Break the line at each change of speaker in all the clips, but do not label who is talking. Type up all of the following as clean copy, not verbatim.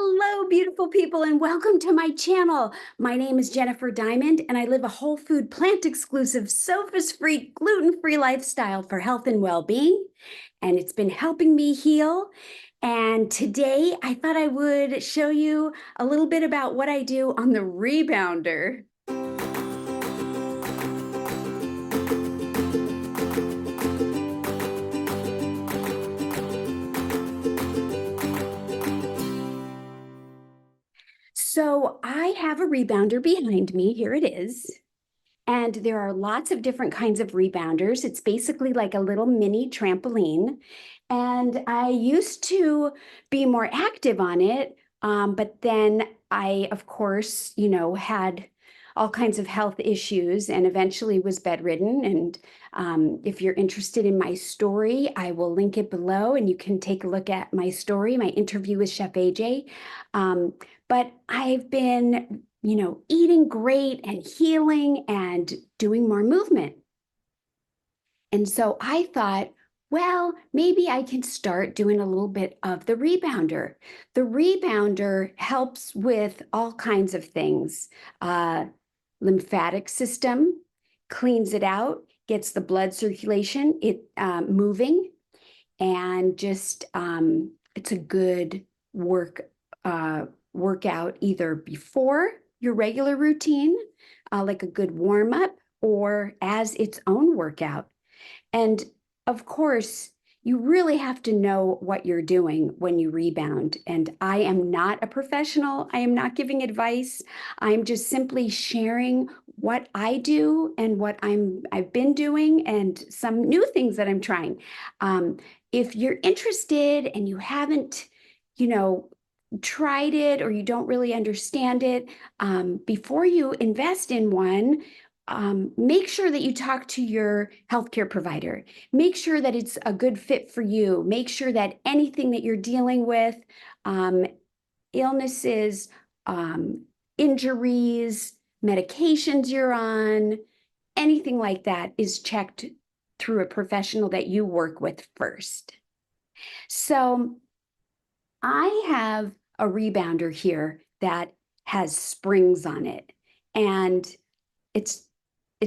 Hello, beautiful people, and welcome to my channel. My name is Jennifer Diamond, and I live a whole food, plant-exclusive, SOFAs-free, gluten-free lifestyle for health and well-being, and it's been helping me heal. And today, I thought I would show you a little bit about what I do on the Rebounder. So I have a rebounder behind me. Here it is. And there are lots of different kinds of rebounders. It's basically like a little mini trampoline. And I used to be more active on it, but then I, of course, had all kinds of health issues and eventually was bedridden. And if you're interested in my story, I will link it below and you can take a look at my story, my interview with Chef AJ. But I've been eating great and healing and doing more movement. And so I thought, well, maybe I can start doing a little bit of the rebounder. The rebounder helps with all kinds of things. Lymphatic system, cleans it out, gets the blood circulation moving, and just it's a good workout either before your regular routine, like a good warm-up, or as its own workout. And of course, you really have to know what you're doing when you rebound. And I am not a professional. I am not giving advice. I'm just simply sharing what I do and what I've been doing and some new things that I'm trying. If you're interested and you haven't, tried it or you don't really understand it, before you invest in one, make sure that you talk to your healthcare provider. Make sure that it's a good fit for you. Make sure that anything that you're dealing with, illnesses, injuries, medications you're on, anything like that is checked through a professional that you work with first. So I have a rebounder here that has springs on it, and it's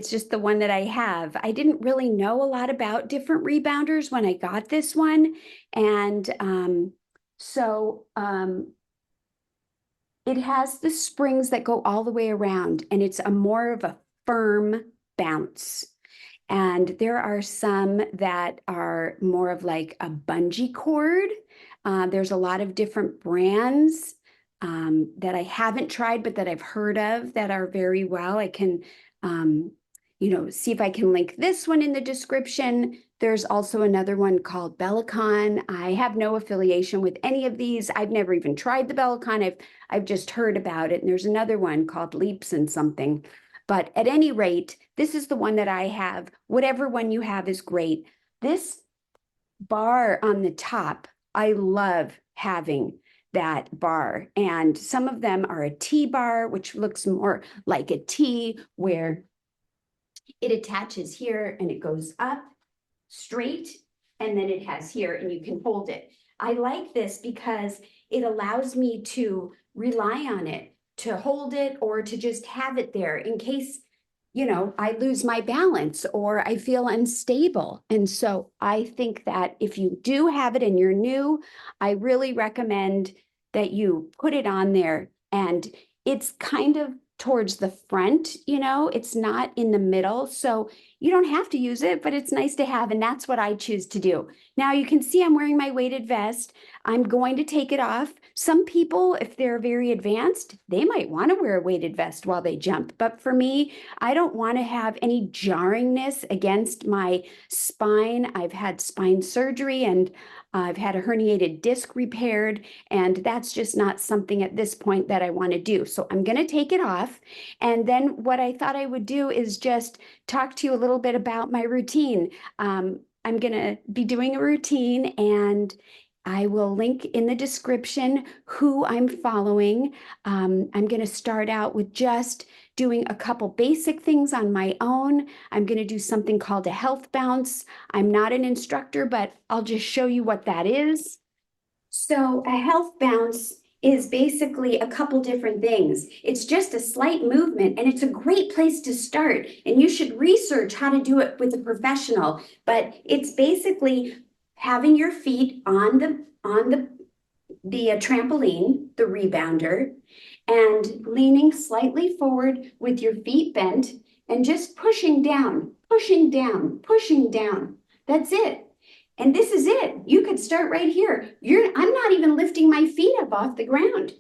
just the one that I have. I didn't really know a lot about different rebounders when I got this one, and so it has the springs that go all the way around, and it's more of a firm bounce. And there are some that are more of like a bungee cord. There's a lot of different brands that I haven't tried, but that I've heard of that are very well. I can, see if I can link this one in the description. There's also another one called Bellicon. I have no affiliation with any of these. I've never even tried the Bellicon. I've just heard about it. And there's another one called Leaps and something. But at any rate, this is the one that I have. Whatever one you have is great. This bar on the top, I love having that bar. And some of them are a T bar, which looks more like a T, where it attaches here and it goes up straight, and then it has here and you can hold it. I like this because it allows me to rely on it, to hold it, or to just have it there in case, I lose my balance or I feel unstable. And so I think that if you do have it and you're new, I really recommend that you put it on there. And it's kind of towards the front, it's not in the middle. So you don't have to use it, but it's nice to have. And that's what I choose to do. Now you can see I'm wearing my weighted vest. I'm going to take it off. Some people, if they're very advanced, they might want to wear a weighted vest while they jump. But for me, I don't want to have any jarringness against my spine. I've had spine surgery and I've had a herniated disc repaired, and that's just not something at this point that I want to do. So I'm going to take it off. And then what I thought I would do is just talk to you a little bit about my routine. I'm going to be doing a routine, and I will link in the description who I'm following. I'm going to start out with just doing a couple basic things on my own. I'm going to do something called a health bounce. I'm not an instructor, but I'll just show you what that is. So a health bounce is basically a couple different things. It's just a slight movement, and it's a great place to start. And you should research how to do it with a professional. But it's basically having your feet on the trampoline, the rebounder, and leaning slightly forward with your feet bent and just pushing down, pushing down, pushing down. That's it. And this is it. You could start right here. I'm not even lifting my feet up off the ground.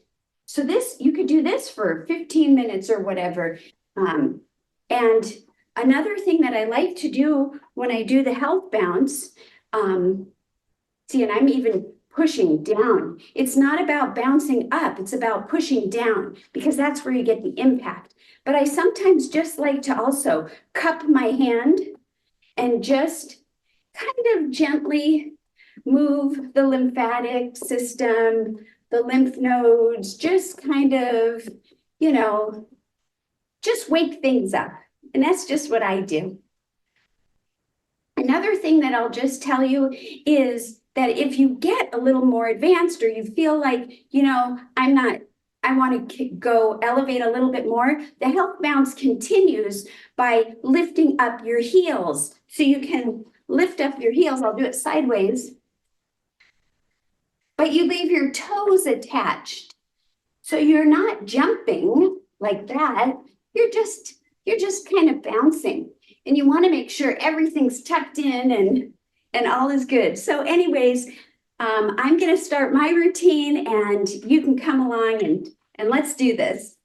So you could do this for 15 minutes or whatever. And another thing that I like to do when I do the health bounce, see, and I'm even pushing down. It's not about bouncing up. It's about pushing down, because that's where you get the impact. But I sometimes just like to also cup my hand and just kind of gently move the lymphatic system, the lymph nodes, just kind of, just wake things up. And that's just what I do. Another thing that I'll just tell you is that if you get a little more advanced, or you feel like, I want to go elevate a little bit more, the health bounce continues by lifting up your heels. So you can lift up your heels. I'll do it sideways. But you leave your toes attached. So you're not jumping like that. You're just kind of bouncing. And you want to make sure everything's tucked in and all is good. So anyways, I'm going to start my routine, and you can come along and let's do this.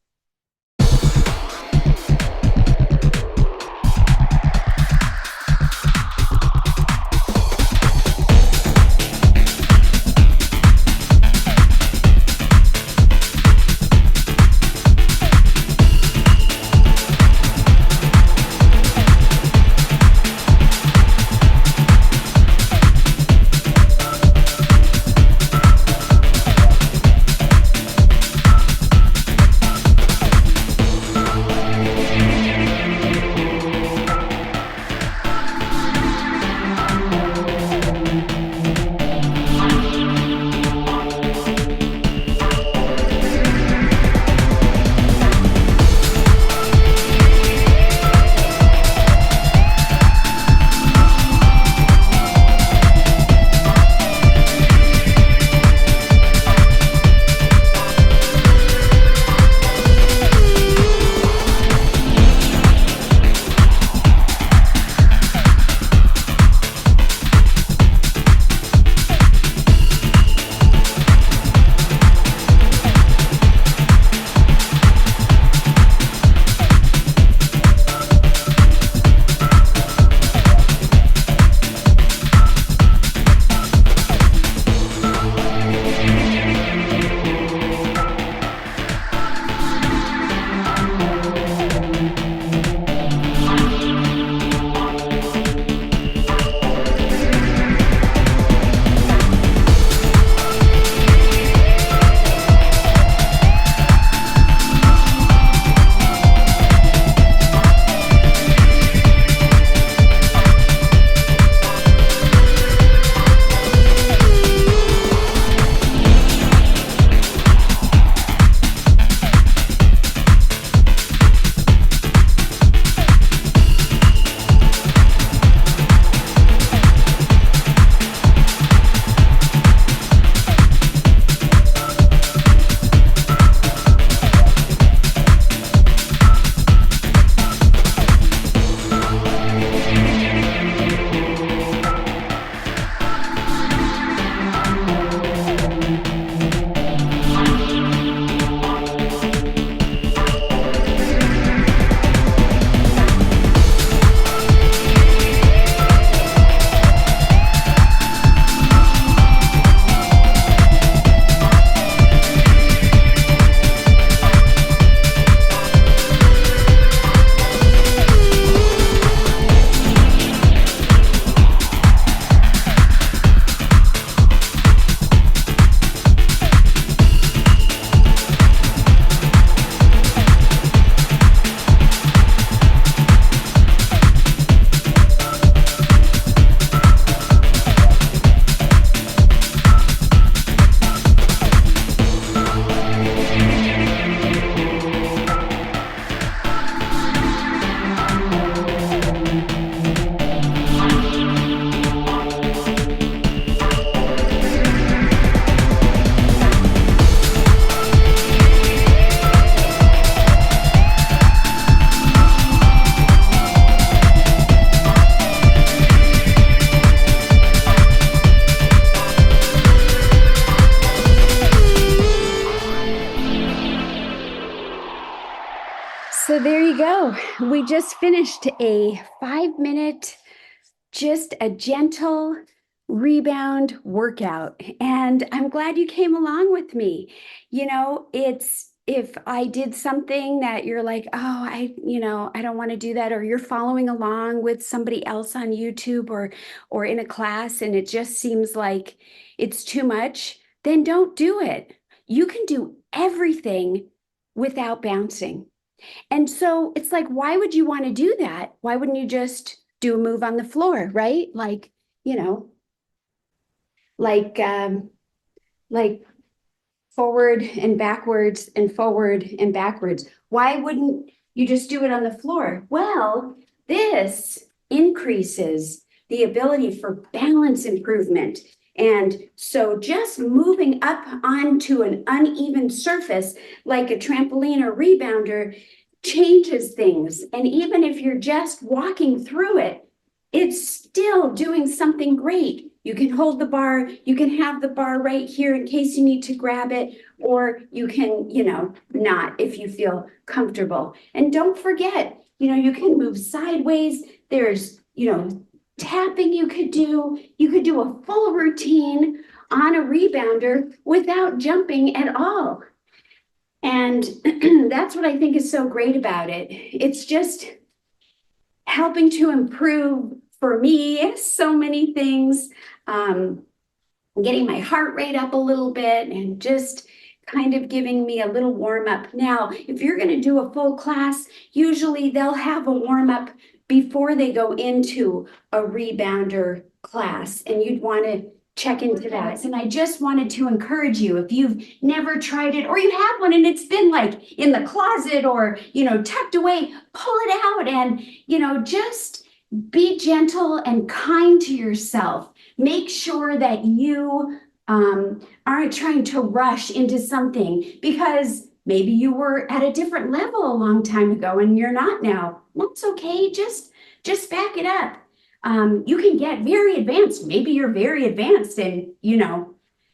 So there you go. We just finished a 5-minute, just a gentle rebound workout. And I'm glad you came along with me. It's if I did something that you're like, oh, I don't want to do that, or you're following along with somebody else on YouTube or in a class and it just seems like it's too much, then don't do it. You can do everything without bouncing. And so it's like, why would you want to do that? Why wouldn't you just do a move on the floor, right? You know, like um, like forward and backwards and forward and backwards. Why wouldn't you just do it on the floor? Well, this increases the ability for balance improvement. And so just moving up onto an uneven surface like a trampoline or rebounder changes things. And even if you're just walking through it, it's still doing something great. You can hold the bar, you can have the bar right here in case you need to grab it, or you can, not if you feel comfortable. And don't forget, you can move sideways. There's, tapping you could do. You could do a full routine on a rebounder without jumping at all. And that's what I think is so great about it. It's just helping to improve, for me, so many things. Getting my heart rate up a little bit and just kind of giving me a little warm up. Now, if you're going to do a full class, usually they'll have a warm up before they go into a rebounder class, and you'd want to check into that. And I just wanted to encourage you, if you've never tried it, or you have one and it's been like in the closet or, tucked away, pull it out and, just be gentle and kind to yourself. Make sure that you aren't trying to rush into something, because maybe you were at a different level a long time ago and you're not now. That's okay. Just back it up. You can get very advanced. Maybe you're very advanced and,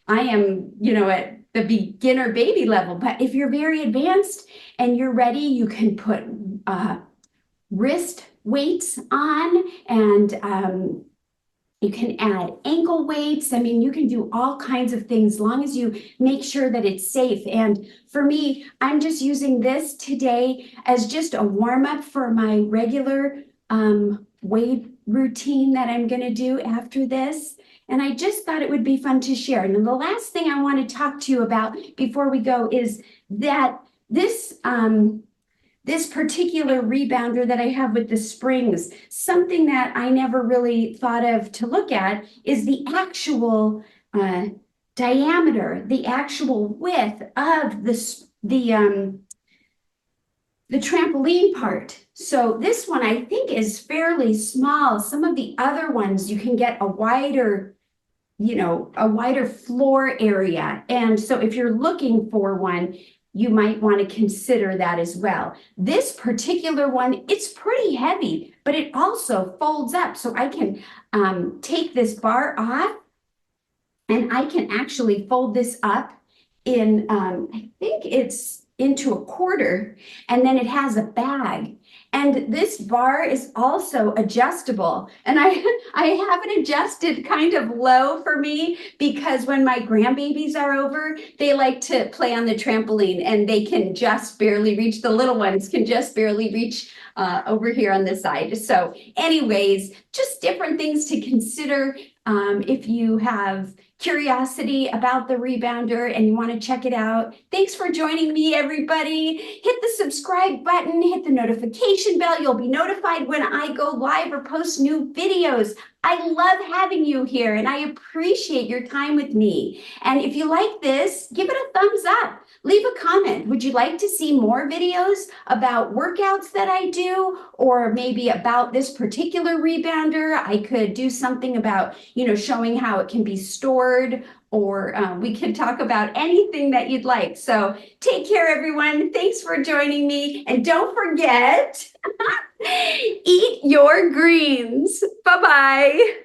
I am, at the beginner baby level. But if you're very advanced and you're ready, you can put wrist weights on, and you can add ankle weights. I mean, you can do all kinds of things as long as you make sure that it's safe. And for me, I'm just using this today as just a warm up for my regular weight routine that I'm going to do after this. And I just thought it would be fun to share. And the last thing I want to talk to you about before we go is that this particular rebounder that I have with the springs, something that I never really thought of to look at is the actual diameter, the actual width of the trampoline part. So this one I think is fairly small. Some of the other ones you can get a wider floor area. And so if you're looking for one, you might want to consider that as well. This particular one, it's pretty heavy, but it also folds up. So I can take this bar off and I can actually fold this up in, I think it's into a quarter, and then it has a bag. And this bar is also adjustable. And I have it adjusted kind of low for me, because when my grandbabies are over, they like to play on the trampoline and they can just barely reach, the little ones can just barely reach over here on the side. So anyways, just different things to consider if you have curiosity about the rebounder and you want to check it out. Thanks for joining me, everybody. Hit the subscribe button, hit the notification bell. You'll be notified when I go live or post new videos. I love having you here and I appreciate your time with me. And if you like this, give it a thumbs up. Leave a comment. Would you like to see more videos about workouts that I do, or maybe about this particular rebounder? I could do something about, showing how it can be stored, or we can talk about anything that you'd like. So take care, everyone. Thanks for joining me. And don't forget, eat your greens. Bye-bye.